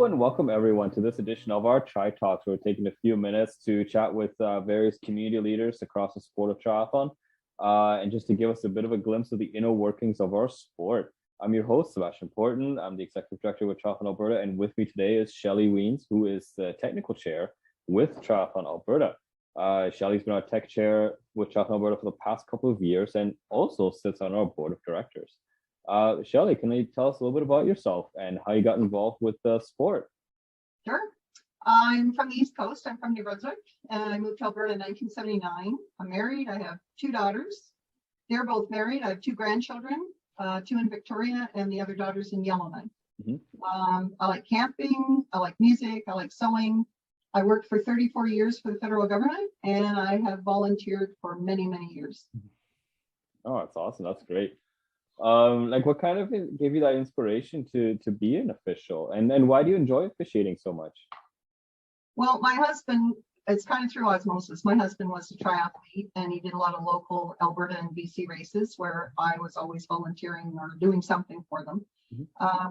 And welcome everyone to this edition of our Tri Talks. We're taking a few minutes to chat with various community leaders across the sport of triathlon, and just to give us a bit of a glimpse of the inner workings of our sport. I'm your host, Sebastian Porton. I'm the executive director with Triathlon Alberta, and with me today is Shelly Wiens, who is the technical chair with Triathlon Alberta. Shelly's been our tech chair with Triathlon Alberta for the past couple of years and also sits on our board of directors. Shelly, can you tell us a little bit about yourself and how you got involved with the sport? Sure. I'm from the East Coast. I'm from New Brunswick, and I moved to Alberta in 1979. I'm married. I have two daughters. They're both married. I have two grandchildren, two in Victoria, and the other daughter's in Yellowknife. I like camping. I like music. I like sewing. I worked for 34 years for the federal government, and I have volunteered for many, many years. Oh, that's awesome. That's great. What kind of gave you that inspiration to be an official, and why do you enjoy officiating so much? Well, my husband, it's kind of through osmosis. My husband was a triathlete, and he did a lot of local Alberta and BC races where I was always volunteering or doing something for them.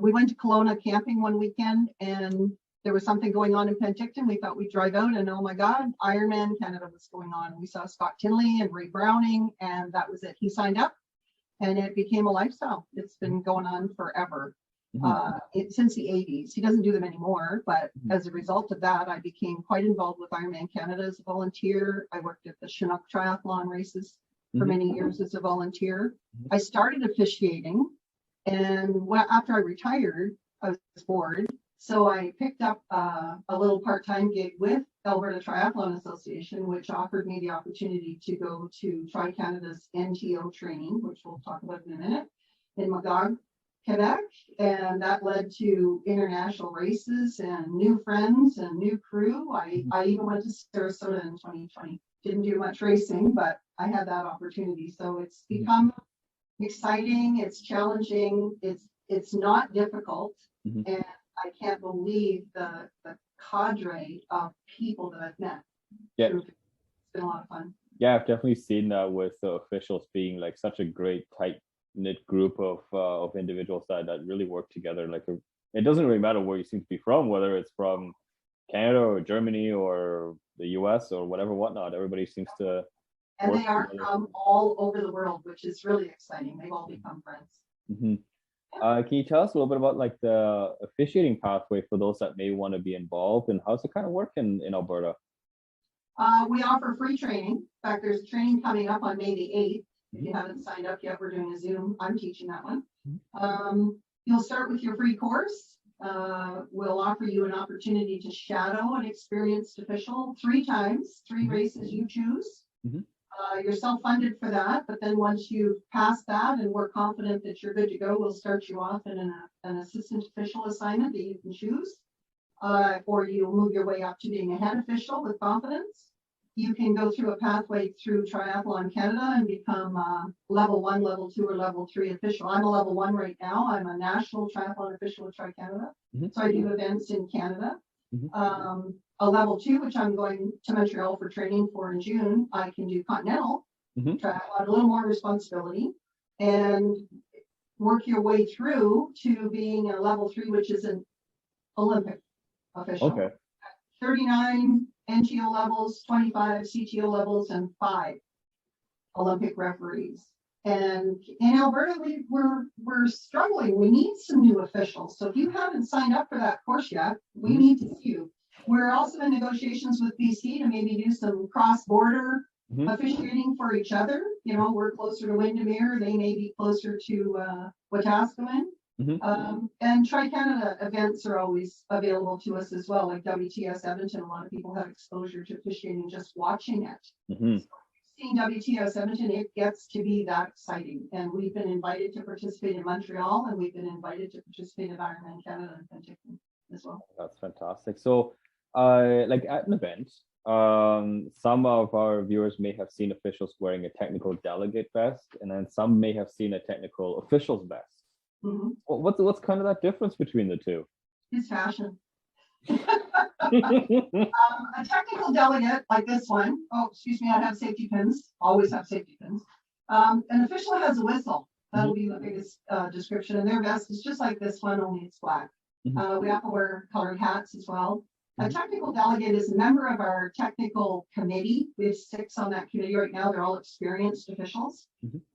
We went to Kelowna camping one weekend, and there was something going on in Penticton. We thought we'd drive out, and oh my God, Ironman Canada was going on. We saw Scott Tinley and Ray Browning, and that was it. He signed up. And it became a lifestyle. It's been going on forever, since the 80s. He doesn't do them anymore, but as a result of that, I became quite involved with Ironman Canada as a volunteer. I worked at the Chinook Triathlon races for many years as a volunteer. I started officiating, and after I retired, I was bored. So I picked up a little part-time gig with Alberta Triathlon Association, which offered me the opportunity to go to Tri Canada's NTO training, which we'll talk about in a minute, in Magog, Quebec. And that led to international races and new friends and new crew. I even went to Sarasota in 2020. Didn't do much racing, but I had that opportunity. So it's become exciting. It's challenging. It's not difficult. And I can't believe the cadre of people that I've met. Yeah, it's been a lot of fun. Yeah, I've definitely seen that with the officials being like such a great tight knit group of individuals that really work together. Like it doesn't really matter where you seem to be from, whether it's from Canada or Germany or the US or whatnot. Everybody seems to. And they are from all over the world, which is really exciting. They've all become friends. Can you tell us a little bit about like the officiating pathway for those that may want to be involved, and how's it kind of work in Alberta? We offer free training. In fact, there's training coming up on May the 8th. If you haven't signed up yet, we're doing a Zoom. I'm teaching that one. You'll start with your free course. We'll offer you an opportunity to shadow an experienced official 3 times, 3 races you choose. You're self-funded for that, but then once you've passed that and we're confident that you're good to go, we'll start you off in an assistant official assignment that you can choose, or you'll move your way up to being a head official with confidence. You can go through a pathway through Triathlon Canada and become level 1, level 2, or level 3 official. I'm a level 1 right now. I'm a national triathlon official with Tri Canada, so I do events in Canada. A level 2, which I'm going to Montreal for training for in June, I can do continental triathlon, a little more responsibility, and work your way through to being a level 3, which is an Olympic official. 39 NGO levels, 25 CTO levels, and 5 Olympic referees. And in Alberta, we're struggling. We need some new officials. So if you haven't signed up for that course yet, we need to see you. We're also in negotiations with BC to maybe do some cross-border officiating for each other. You know, we're closer to Windermere. They may be closer to Wetaskiwin. And Tri-Canada events are always available to us as well, like WTS Edmonton. A lot of people have exposure to officiating just watching it. So seeing WTS Edmonton, it gets to be that exciting. And we've been invited to participate in Montreal, and we've been invited to participate in Ironman Canada and Penticton as well. That's fantastic. So like at an event, some of our viewers may have seen officials wearing a technical delegate vest, and then some may have seen a technical officials vest. What's kind of that difference between the two? It's fashion. A technical delegate like this one, excuse me, I have safety pins, always have safety pins. An official has a whistle. That'll be the biggest description. And their vest is just like this one, only it's black. We have to wear colored hats as well. A technical delegate is a member of our technical committee. We have 6 on that committee right now. They're all experienced officials.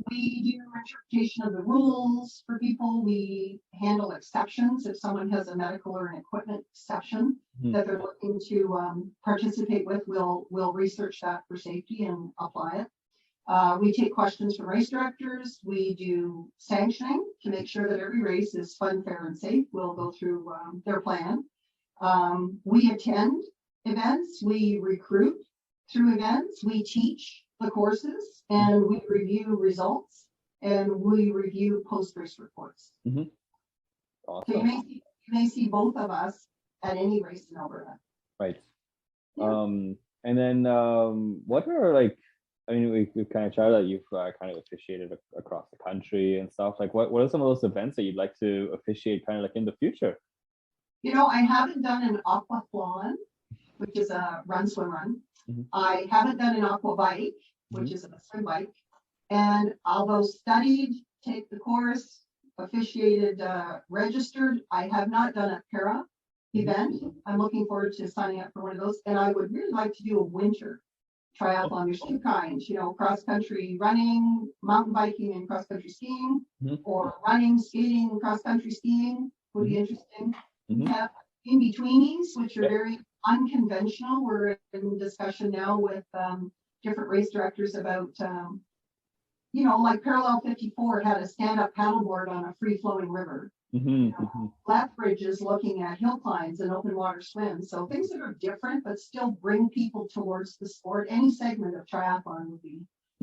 We do interpretation of the rules for people. We handle exceptions. If someone has a medical or an equipment exception that they're looking to participate with, we'll research that for safety and apply it. We take questions from race directors. We do sanctioning to make sure that every race is fun, fair, and safe. We'll go through their plan. We attend events, we recruit through events, we teach the courses, and we review results, and we review post-race reports. Awesome. So you may see both of us at any race in Alberta. Right. Yeah. And then what are like, I mean, we've kind of chatted that you've kind of officiated across the country and stuff. Like, what are some of those events that you'd like to officiate kind of like in the future? You know, I haven't done an aquathlon, which is a run, swim, run. I haven't done an aqua bike, which is a swim bike. And although studied, take the course, officiated, registered, I have not done a para event. I'm looking forward to signing up for one of those. And I would really like to do a winter triathlon. There's 2 kinds, you know, cross-country running, mountain biking, and cross-country skiing, or running, skating, cross-country skiing would be interesting. We have in-betweenies, which are very unconventional. We're in discussion now with different race directors about, you know, like Parallel 54 had a stand-up paddleboard on a free-flowing river. Lethbridge is looking at hill climbs and open water swims. So things that are different, but still bring people towards the sport. Any segment of triathlon would be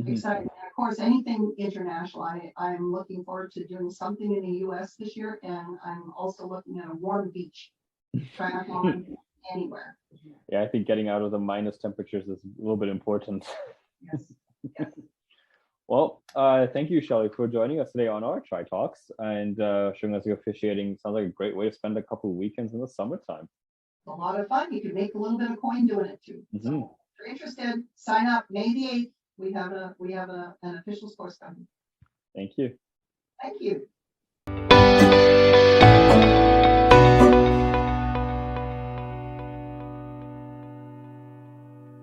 exciting. And of course, anything international. I'm looking forward to doing something in the US this year, and I'm also looking at a warm beach triathlon anywhere. Yeah, I think getting out of the minus temperatures is a little bit important. Yes. Well, thank you, Shelly, for joining us today on our Tri Talks and showing us your officiating. Sounds like a great way to spend a couple of weekends in the summertime. It's a lot of fun. You can make a little bit of coin doing it too. So if you're interested, sign up May the 8th. We have an official course coming. Thank you. Thank you.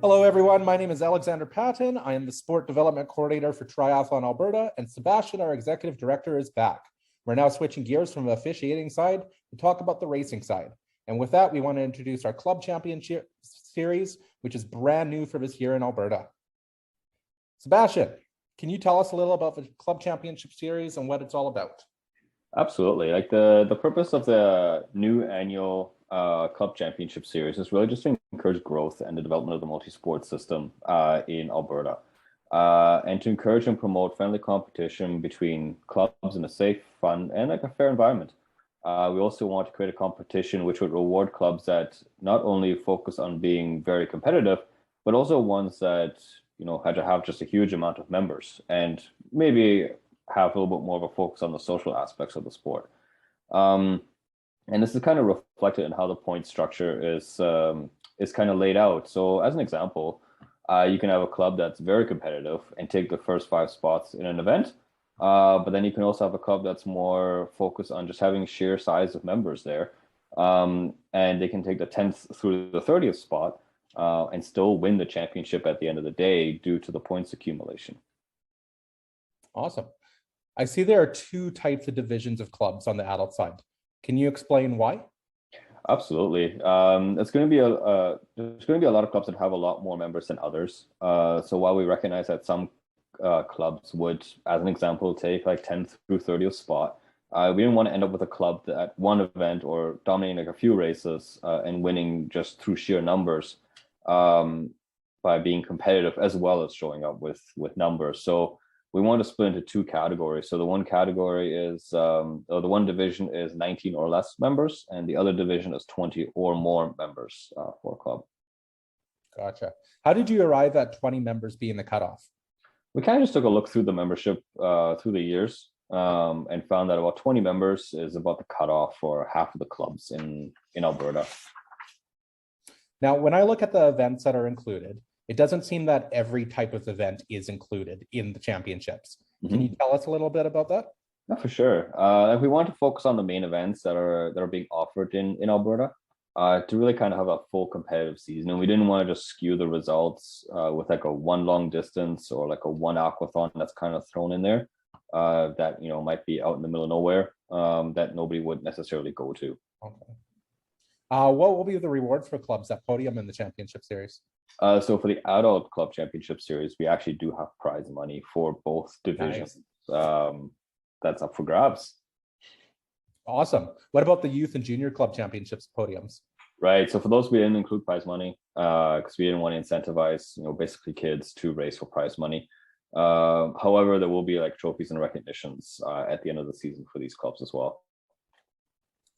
Hello, everyone. My name is Alexander Patton. I am the Sport Development Coordinator for Triathlon Alberta, and Sebastian, our Executive Director, is back. We're now switching gears from the officiating side to talk about the racing side. And with that, we want to introduce our Club Championship Series, which is brand new for this year in Alberta. Sebastian, can you tell us a little about the Club Championship Series and what it's all about? Absolutely. Like the purpose of the new annual Club Championship Series is really just to encourage growth and the development of the multi-sport system in Alberta, and to encourage and promote friendly competition between clubs in a safe, fun, and like a fair environment. We also want to create a competition which would reward clubs that not only focus on being very competitive, but also ones that, you know, had to have just a huge amount of members and maybe have a little bit more of a focus on the social aspects of the sport. And this is kind of reflected in how the point structure is kind of laid out. So as an example, you can have a club that's very competitive and take the first 5 spots in an event. But then you can also have a club that's more focused on just having sheer size of members there. And they can take the 10th through the 30th spot and still win the championship at the end of the day due to the points accumulation. Awesome. I see there are 2 types of divisions of clubs on the adult side. Can you explain why? Absolutely. There's going to be a lot of clubs that have a lot more members than others. So while we recognize that some clubs would, as an example, take like 10th through 30th spot, we didn't want to end up with a club that at one event or dominating like a few races and winning just through sheer numbers by being competitive as well as showing up with numbers. So we want to split into 2 categories. So the one category is, the one division is 19 or less members, and the other division is 20 or more members for a club. Gotcha. How did you arrive at 20 members being the cutoff? We kind of just took a look through the membership through the years and found that about 20 members is about the cutoff for half of the clubs in Alberta. Now, when I look at the events that are included, it doesn't seem that every type of event is included in the championships. Can you tell us a little bit about that? Yeah, for sure. Like we want to focus on the main events that are being offered in Alberta, to really kind of have a full competitive season. And we didn't want to just skew the results with like a one long distance or like a one aquathon that's kind of thrown in there, that might be out in the middle of nowhere, that nobody would necessarily go to. Okay. What will be the rewards for clubs at podium in the championship series? So for the adult club championship series, we actually do have prize money for both divisions. That's up for grabs. Awesome. What about the youth and junior club championships podiums? Right. So for those, we didn't include prize money because we didn't want to incentivize, basically kids to race for prize money. However, there will be like trophies and recognitions at the end of the season for these clubs as well.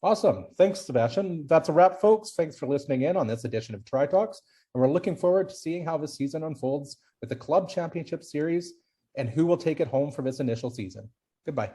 Awesome. Thanks, Sebastian. That's a wrap, folks. Thanks for listening in on this edition of Tri Talks. And we're looking forward to seeing how the season unfolds with the club championship series and who will take it home for this initial season. Goodbye.